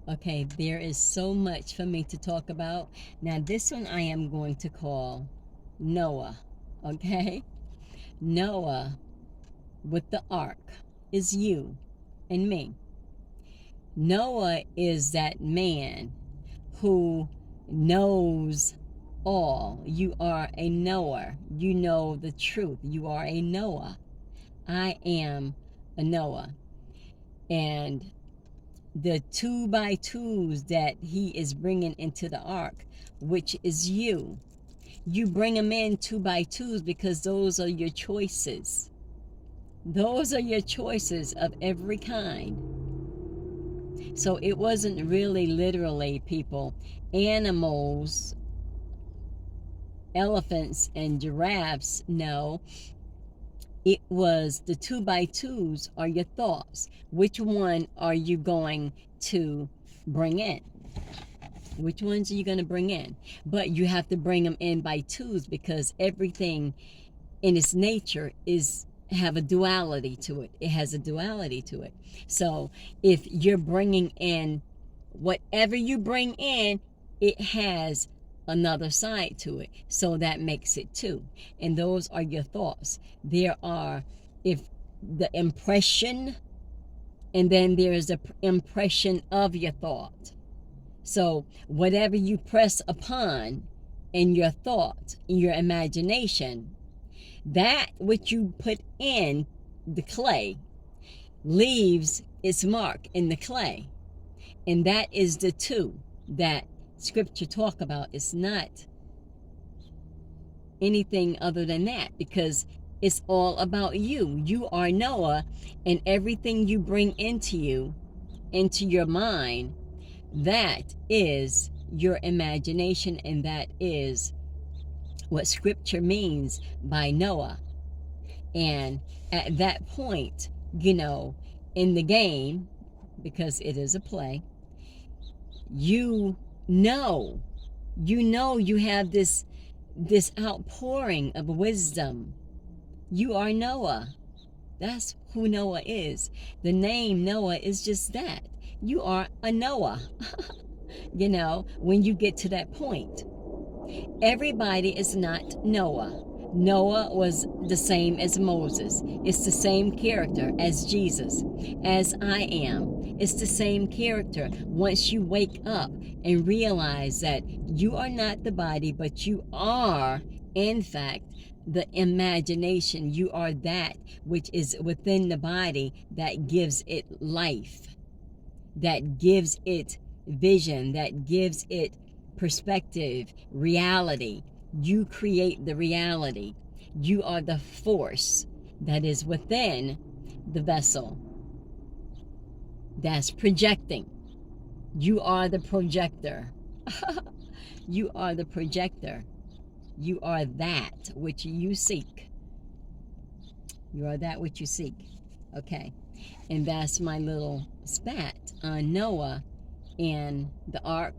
Okay, there is so much for me to talk about. Now, this one I am going to call Noah. Okay? Noah with the ark is you and me. Noah is that man who knows all. You are a knower. You know the truth. You are a Noah. I am a Noah. And the two by twos that he is bringing into the ark, which is you. You bring them in two by twos because those are your choices. Those are your choices of every kind. So it wasn't really literally, people, animals, elephants, and giraffes. No, it was the two by twos are your thoughts. Which one are you going to bring in? Which ones are you going to bring in? But you have to bring them in by twos because everything in its nature is have a duality to it. It has a duality to it. So if you're bringing in whatever you bring in, it has another side to it. So that makes it two. And those are your thoughts. There are, if the impression, and then there is the impression of your thought. So whatever you press upon in your thought, in your imagination, that which you put in the clay leaves its mark in the clay. And that is the two that scripture talk about. It's not anything other than that, because it's all about you. You are Noah, and everything you bring into you, into your mind, that is your imagination, and that is what scripture means by Noah. And at that point, in the game, because it is a play, you know, you have this outpouring of wisdom. You are Noah. That's who Noah is. The name Noah is just that. You are a Noah. When you get to that point, everybody is not Noah. Noah was the same as Moses. It's the same character as Jesus, as I am. It's the same character. Once you wake up and realize that you are not the body, but you are, in fact, the imagination. You are that which is within the body that gives it life, that gives it vision, that gives it perspective, reality. You create the reality. You are the force that is within the vessel that's projecting. You are the projector. You are the projector. You are that which you seek. You are that which you seek. Okay. And that's my little spat on Noah and the ark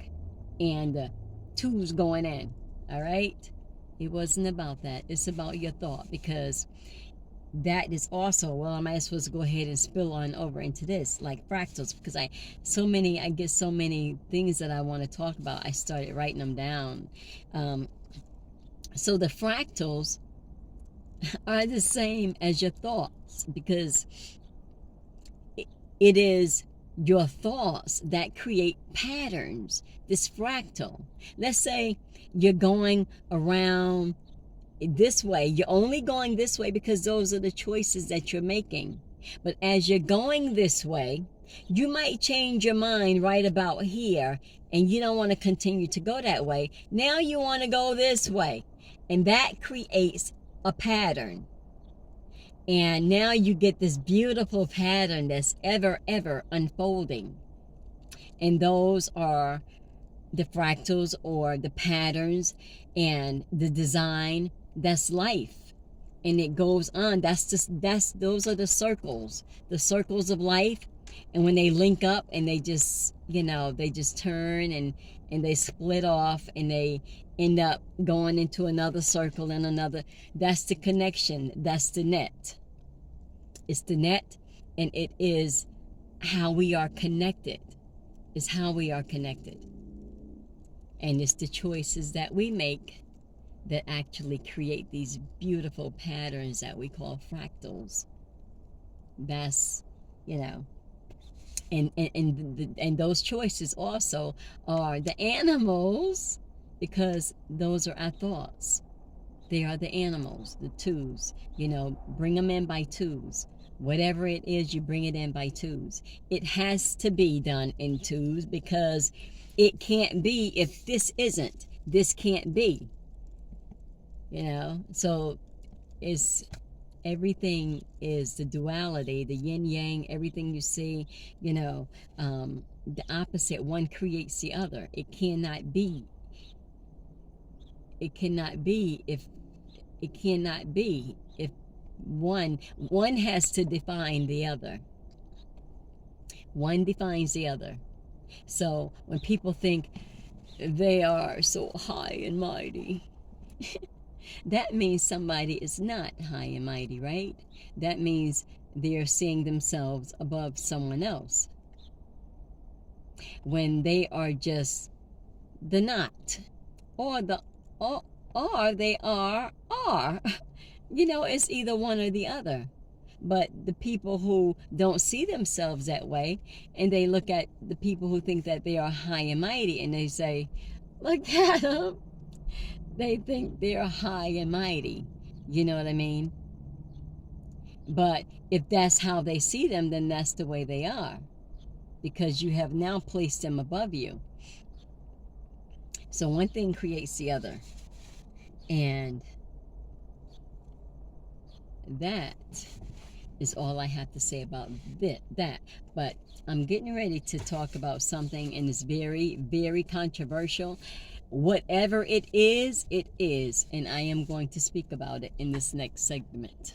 and the twos going in. All right? It wasn't about that. It's about your thought, because that is also, well, I might supposed to go ahead and spill on over into this, like fractals, because I get so many things that I want to talk about. I started writing them down. So the fractals are the same as your thoughts, because it is your thoughts that create patterns. This fractal. Let's say you're going around this way. You're only going this way because those are the choices that you're making. But as you're going this way, you might change your mind right about here, and you don't want to continue to go that way. Now you want to go this way. And that creates a pattern. And now you get this beautiful pattern that's ever unfolding. And those are the fractals, or the patterns, and the design. That's life. And it goes on. Those are the circles of life. And when they link up and they just turn and they split off, and they end up going into another circle and another. That's the connection. That's the net. It's the net, and it is how we are connected. It's how we are connected. And it's the choices that we make that actually create these beautiful patterns that we call fractals. That's, you know, and those choices also are the animals, because those are our thoughts. They are the animals, the twos. Bring them in by twos. Whatever it is, you bring it in by twos. It has to be done in twos, because it can't be if this isn't. This can't be. So it's everything is the duality, the yin yang. Everything you see, the opposite one creates the other. It cannot be. It cannot be if one has to define the other. One defines the other. So when people think they are so high and mighty, that means somebody is not high and mighty, right? That means they're seeing themselves above someone else, when they are just the not, or they are. It's either one or the other. But the people who don't see themselves that way, and they look at the people who think that they are high and mighty, and they say, look at them. They think they're high and mighty. You know what I mean? But if that's how they see them, then that's the way they are, because you have now placed them above you. So one thing creates the other. And that is all I have to say about that. But I'm getting ready to talk about something, and it's very, very controversial. Whatever it is, and I am going to speak about it in this next segment.